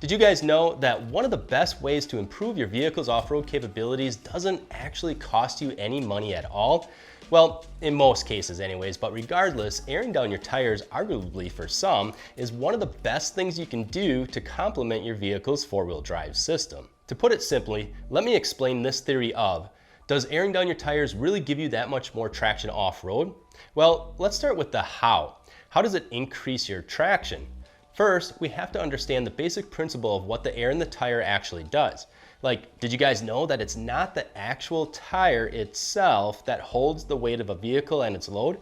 Did you guys know that one of the best ways to improve your vehicle's off-road capabilities doesn't actually cost you any money at all? Well, in most cases anyways, but regardless, airing down your tires, arguably for some, is one of the best things you can do to complement your vehicle's four-wheel drive system. To put it simply, let me explain this theory of, does airing down your tires really give you that much more traction off-road? Well, let's start with the how. How does it increase your traction? First, we have to understand the basic principle of what the air in the tire actually does. Like, did you guys know that it's not the actual tire itself that holds the weight of a vehicle and its load?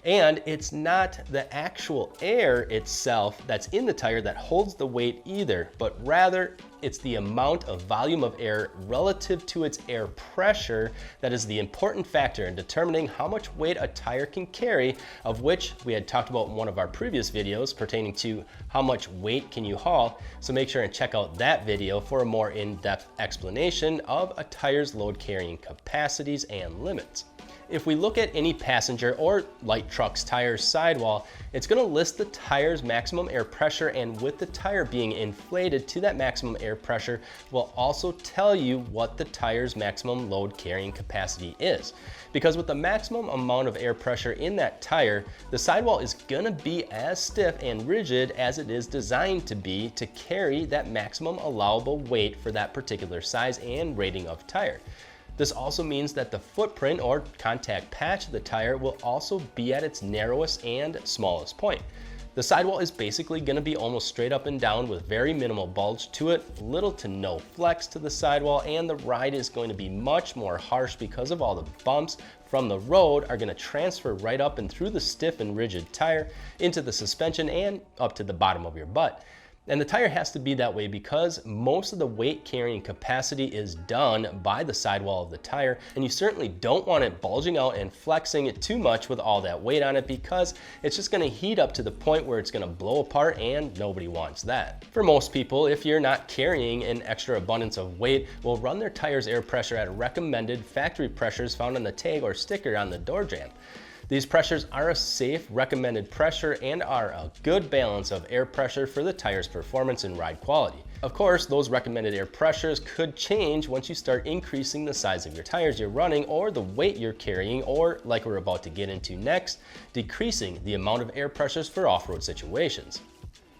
And it's not the actual air itself that's in the tire that holds the weight either, but rather it's the amount of volume of air relative to its air pressure that is the important factor in determining how much weight a tire can carry, of which we had talked about in one of our previous videos pertaining to how much weight can you haul. So make sure and check out that video for a more in-depth explanation of a tire's load carrying capacities and limits. If we look at any passenger or light truck's tire sidewall, it's going to list the tire's maximum air pressure, and with the tire being inflated to that maximum air pressure will also tell you what the tire's maximum load carrying capacity is. Because with the maximum amount of air pressure in that tire, the sidewall is going to be as stiff and rigid as it is designed to be to carry that maximum allowable weight for that particular size and rating of tire. This also means that the footprint or contact patch of the tire will also be at its narrowest and smallest point. The sidewall is basically going to be almost straight up and down with very minimal bulge to it, little to no flex to the sidewall, and the ride is going to be much more harsh because of all the bumps from the road are going to transfer right up and through the stiff and rigid tire into the suspension and up to the bottom of your butt. And the tire has to be that way because most of the weight carrying capacity is done by the sidewall of the tire, and you certainly don't want it bulging out and flexing it too much with all that weight on it, because it's just going to heat up to the point where it's going to blow apart, and nobody wants that. For most people, if you're not carrying an extra abundance of weight, will run their tire's air pressure at recommended factory pressures found on the tag or sticker on the door jamb. These pressures are a safe recommended pressure and are a good balance of air pressure for the tire's performance and ride quality. Of course, those recommended air pressures could change once you start increasing the size of your tires you're running or the weight you're carrying, or, like we're about to get into next, decreasing the amount of air pressures for off-road situations.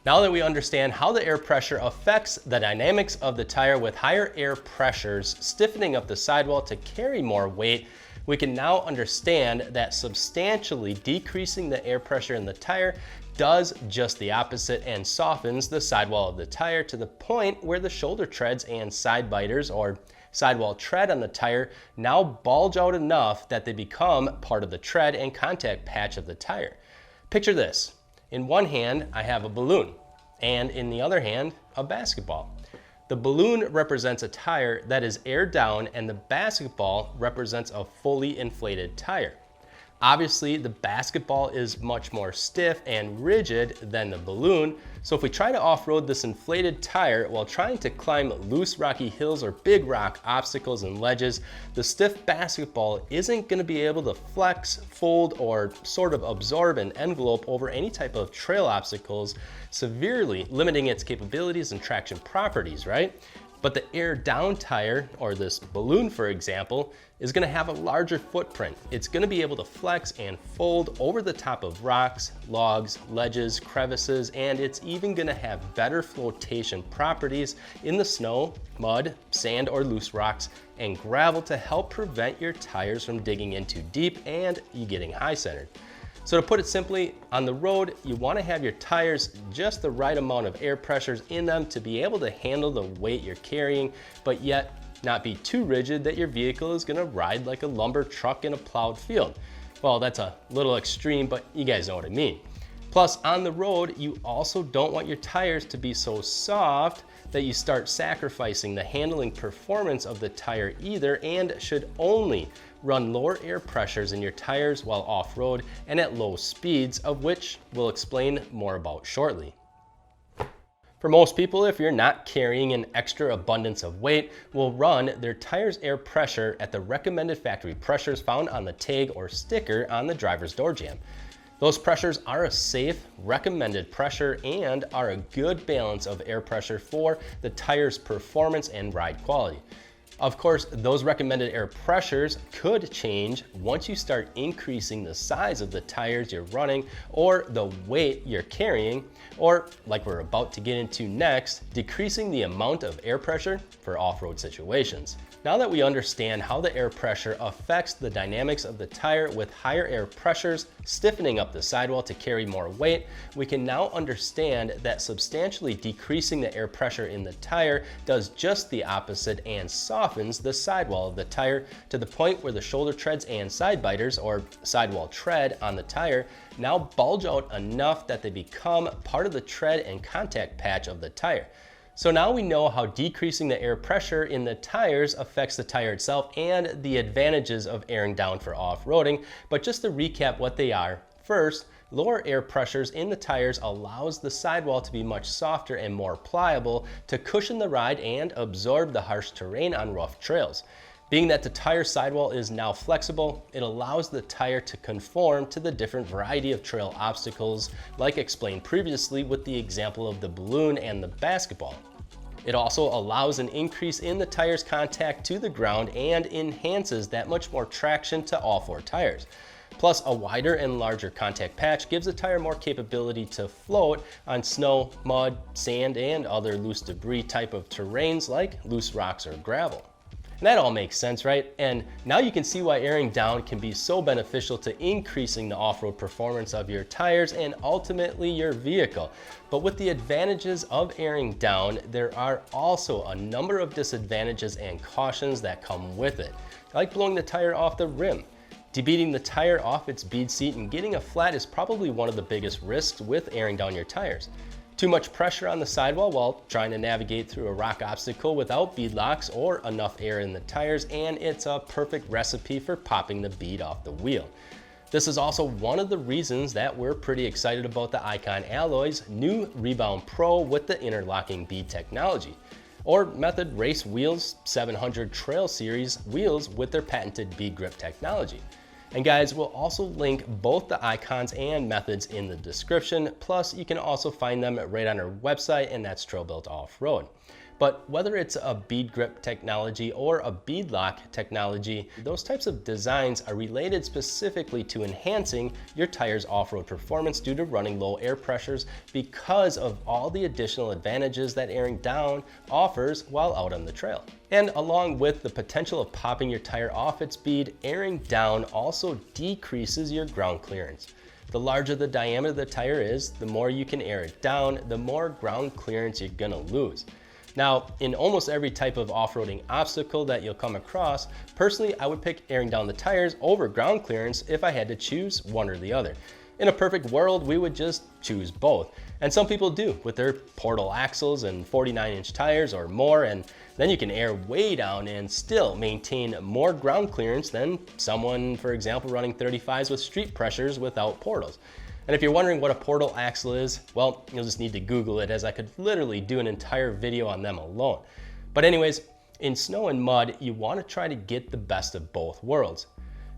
Now that we understand how the air pressure affects the dynamics of the tire with higher air pressures stiffening up the sidewall to carry more weight, we can now understand that substantially decreasing the air pressure in the tire does just the opposite and softens the sidewall of the tire to the point where the shoulder treads and side biters or sidewall tread on the tire now bulge out enough that they become part of the tread and contact patch of the tire. Picture this. In one hand, I have a balloon, and in the other hand, a basketball. The balloon represents a tire that is aired down, and the basketball represents a fully inflated tire. Obviously, the basketball is much more stiff and rigid than the balloon, so if we try to off-road this inflated tire while trying to climb loose rocky hills or big rock obstacles and ledges, the stiff basketball isn't going to be able to flex, fold, or sort of absorb and envelope over any type of trail obstacles, severely limiting its capabilities and traction properties, right? But the air down tire, or this balloon for example, is going to have a larger footprint. It's going to be able to flex and fold over the top of rocks, logs, ledges, crevices, and it's even going to have better flotation properties in the snow, mud, sand, or loose rocks and gravel to help prevent your tires from digging in too deep and you getting high centered. So to put it simply, on the road, you want to have your tires just the right amount of air pressures in them to be able to handle the weight you're carrying, but yet not be too rigid that your vehicle is going to ride like a lumber truck in a plowed field. Well, that's a little extreme, but you guys know what I mean. Plus, on the road, you also don't want your tires to be so soft that you start sacrificing the handling performance of the tire either, and should only run lower air pressures in your tires while off-road and at low speeds, of which we'll explain more about shortly. For most people, if you're not carrying an extra abundance of weight, will run their tire's air pressure at the recommended factory pressures found on the tag or sticker on the driver's door jamb. Those pressures are a safe, recommended pressure and are a good balance of air pressure for the tire's performance and ride quality. Of course, those recommended air pressures could change once you start increasing the size of the tires you're running or the weight you're carrying, or like we're about to get into next, decreasing the amount of air pressure for off-road situations. Now that we understand how the air pressure affects the dynamics of the tire with higher air pressures stiffening up the sidewall to carry more weight, we can now understand that substantially decreasing the air pressure in the tire does just the opposite and softens the sidewall of the tire to the point where the shoulder treads and side biters, or sidewall tread, on the tire now bulge out enough that they become part of the tread and contact patch of the tire. So now we know how decreasing the air pressure in the tires affects the tire itself and the advantages of airing down for off-roading, but just to recap what they are, first, lower air pressures in the tires allows the sidewall to be much softer and more pliable to cushion the ride and absorb the harsh terrain on rough trails. Being that the tire sidewall is now flexible, it allows the tire to conform to the different variety of trail obstacles, like explained previously with the example of the balloon and the basketball. It also allows an increase in the tire's contact to the ground and enhances that much more traction to all four tires. Plus, a wider and larger contact patch gives the tire more capability to float on snow, mud, sand, and other loose debris type of terrains like loose rocks or gravel. And that all makes sense, right? And now you can see why airing down can be so beneficial to increasing the off-road performance of your tires and ultimately your vehicle. But with the advantages of airing down, there are also a number of disadvantages and cautions that come with it, like blowing the tire off the rim. Debeading the tire off its bead seat and getting a flat is probably one of the biggest risks with airing down your tires. Too much pressure on the sidewall while trying to navigate through a rock obstacle without bead locks or enough air in the tires, and it's a perfect recipe for popping the bead off the wheel. This is also one of the reasons that we're pretty excited about the Icon Alloy's new Rebound Pro with the interlocking bead technology, or Method Race Wheels 700 Trail Series wheels with their patented bead grip technology. And guys, we'll also link both the icons and methods in the description, plus you can also find them right on our website, and that's TrailBuilt Off-Road. But whether it's a bead grip technology or a bead lock technology, those types of designs are related specifically to enhancing your tire's off-road performance due to running low air pressures because of all the additional advantages that airing down offers while out on the trail. And along with the potential of popping your tire off its bead, airing down also decreases your ground clearance. The larger the diameter of the tire is, the more you can air it down, the more ground clearance you're gonna lose. Now, in almost every type of off-roading obstacle that you'll come across, personally, I would pick airing down the tires over ground clearance if I had to choose one or the other. In a perfect world, we would just choose both. And some people do with their portal axles and 49-inch tires or more, and then you can air way down and still maintain more ground clearance than someone, for example, running 35s with street pressures without portals. And if you're wondering what a portal axle is, well, you'll just need to Google it, as I could literally do an entire video on them alone. But anyways, in snow and mud, you want to try to get the best of both worlds.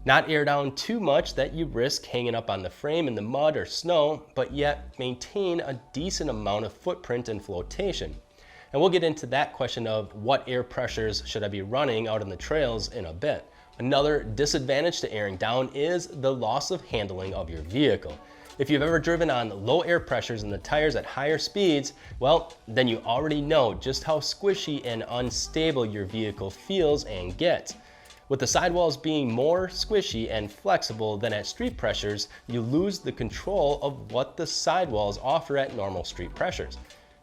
Not air down too much that you risk hanging up on the frame in the mud or snow, but yet maintain a decent amount of footprint and flotation. And we'll get into that question of what air pressures should I be running out on the trails in a bit. Another disadvantage to airing down is the loss of handling of your vehicle. If you've ever driven on low air pressures in the tires at higher speeds, well, then you already know just how squishy and unstable your vehicle feels and gets. With the sidewalls being more squishy and flexible than at street pressures, you lose the control of what the sidewalls offer at normal street pressures.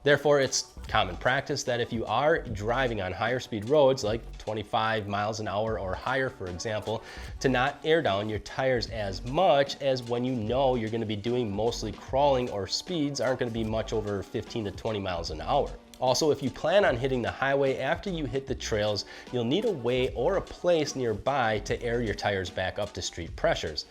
Therefore, it's common practice that if you are driving on higher speed roads, like 25 miles an hour or higher, for example, to not air down your tires as much as when you know you're going to be doing mostly crawling or speeds aren't going to be much over 15 to 20 miles an hour. Also, if you plan on hitting the highway after you hit the trails, you'll need a way or a place nearby to air your tires back up to street pressures.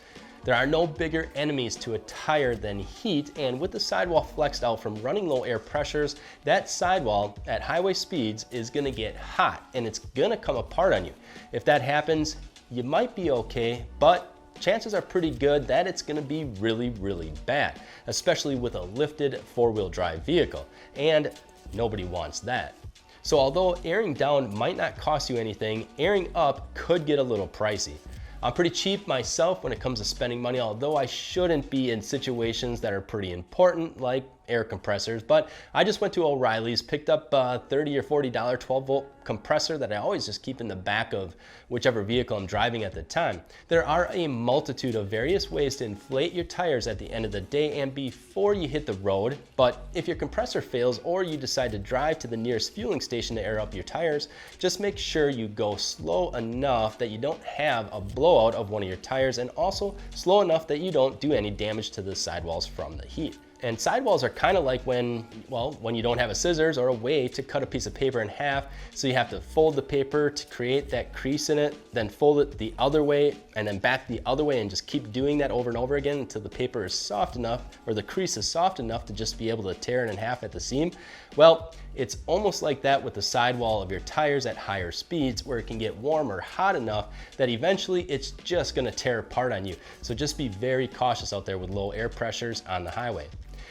There are no bigger enemies to a tire than heat, and with the sidewall flexed out from running low air pressures, that sidewall at highway speeds is gonna get hot and it's gonna come apart on you. If that happens, you might be okay, but chances are pretty good that it's gonna be really, really bad, especially with a lifted four-wheel drive vehicle, and nobody wants that. So although airing down might not cost you anything, airing up could get a little pricey. I'm pretty cheap myself when it comes to spending money, although I shouldn't be in situations that are pretty important, like air compressors, but I just went to O'Reilly's, picked up a $30 or $40 12-volt compressor that I always just keep in the back of whichever vehicle I'm driving at the time. There are a multitude of various ways to inflate your tires at the end of the day and before you hit the road, but if your compressor fails or you decide to drive to the nearest fueling station to air up your tires, just make sure you go slow enough that you don't have a blowout of one of your tires, and also slow enough that you don't do any damage to the sidewalls from the heat. And sidewalls are kind of like when you don't have a scissors or a way to cut a piece of paper in half, so you have to fold the paper to create that crease in it, then fold it the other way, and then back the other way, and just keep doing that over and over again until the paper is soft enough, or the crease is soft enough to just be able to tear it in half at the seam. Well, it's almost like that with the sidewall of your tires at higher speeds, where it can get warm or hot enough that eventually it's just gonna tear apart on you. So just be very cautious out there with low air pressures on the highway.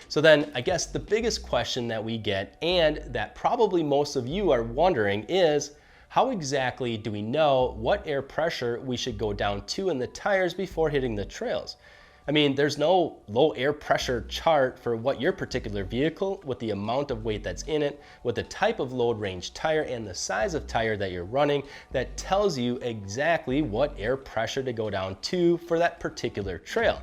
So then I guess the biggest question that we get, and that probably most of you are wondering, is how exactly do we know what air pressure we should go down to in the tires before hitting the trails? I mean, there's no low air pressure chart for what your particular vehicle, with the amount of weight that's in it, with the type of load range tire and the size of tire that you're running, that tells you exactly what air pressure to go down to for that particular trail.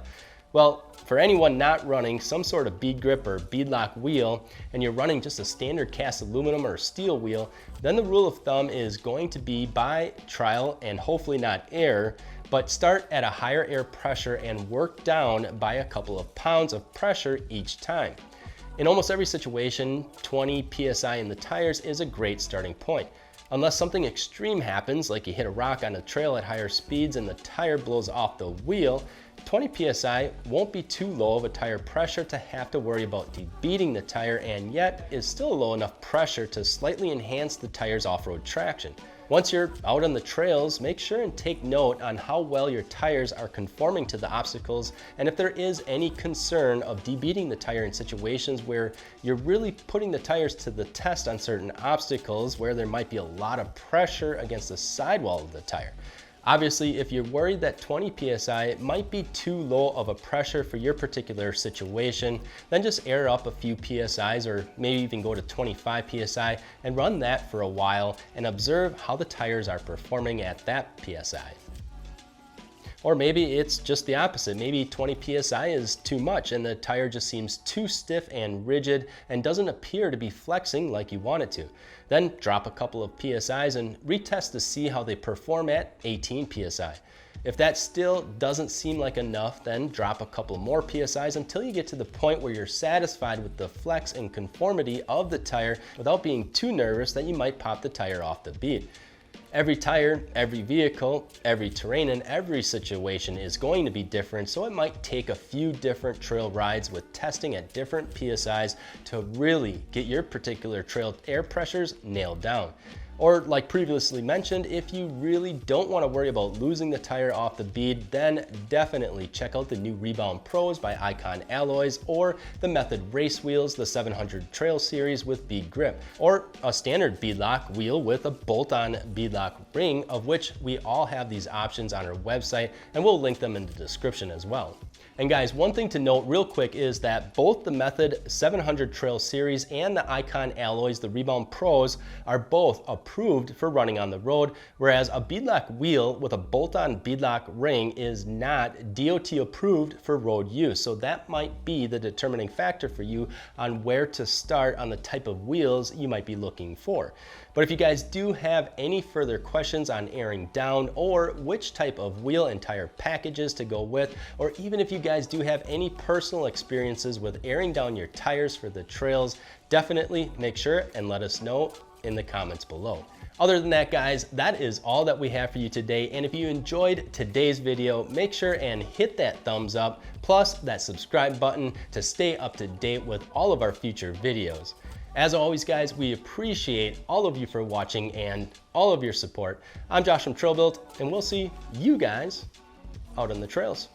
Well, for anyone not running some sort of bead grip or beadlock wheel, and you're running just a standard cast aluminum or steel wheel, then the rule of thumb is going to be by trial and hopefully not error, but start at a higher air pressure and work down by a couple of pounds of pressure each time. In almost every situation, 20 psi in the tires is a great starting point. Unless something extreme happens, like you hit a rock on a trail at higher speeds and the tire blows off the wheel, 20 psi won't be too low of a tire pressure to have to worry about debeating the tire, and yet is still low enough pressure to slightly enhance the tire's off-road traction. Once you're out on the trails, make sure and take note on how well your tires are conforming to the obstacles, and if there is any concern of debeating the tire in situations where you're really putting the tires to the test on certain obstacles where there might be a lot of pressure against the sidewall of the tire. Obviously, if you're worried that 20 psi might be too low of a pressure for your particular situation, then just air up a few psi's, or maybe even go to 25 psi and run that for a while and observe how the tires are performing at that psi. Or maybe it's just the opposite. Maybe 20 psi is too much and the tire just seems too stiff and rigid and doesn't appear to be flexing like you want it to. Then drop a couple of psi's and retest to see how they perform at 18 psi. If that still doesn't seem like enough, then drop a couple more psi's until you get to the point where you're satisfied with the flex and conformity of the tire without being too nervous that you might pop the tire off the bead. Every tire, every vehicle, every terrain, and every situation is going to be different, so it might take a few different trail rides with testing at different PSIs to really get your particular trail air pressures nailed down. Or like previously mentioned, if you really don't want to worry about losing the tire off the bead, then definitely check out the new Rebound Pros by Icon Alloys, or the Method Race Wheels, the 700 Trail Series with bead grip, or a standard beadlock wheel with a bolt-on beadlock ring, of which we all have these options on our website, and we'll link them in the description as well. And guys, one thing to note real quick is that both the Method 700 Trail Series and the Icon Alloys, the Rebound Pros, are both approved for running on the road, whereas a beadlock wheel with a bolt-on beadlock ring is not DOT approved for road use. So that might be the determining factor for you on where to start on the type of wheels you might be looking for. But if you guys do have any further questions on airing down, or which type of wheel and tire packages to go with, or even if you guys do have any personal experiences with airing down your tires for the trails, definitely make sure and let us know in the comments below. Other than that, guys, that is all that we have for you today. And if you enjoyed today's video, make sure and hit that thumbs up, plus that subscribe button to stay up to date with all of our future videos. As always, guys, we appreciate all of you for watching and all of your support. I'm Josh from TrailBuilt, and we'll see you guys out on the trails.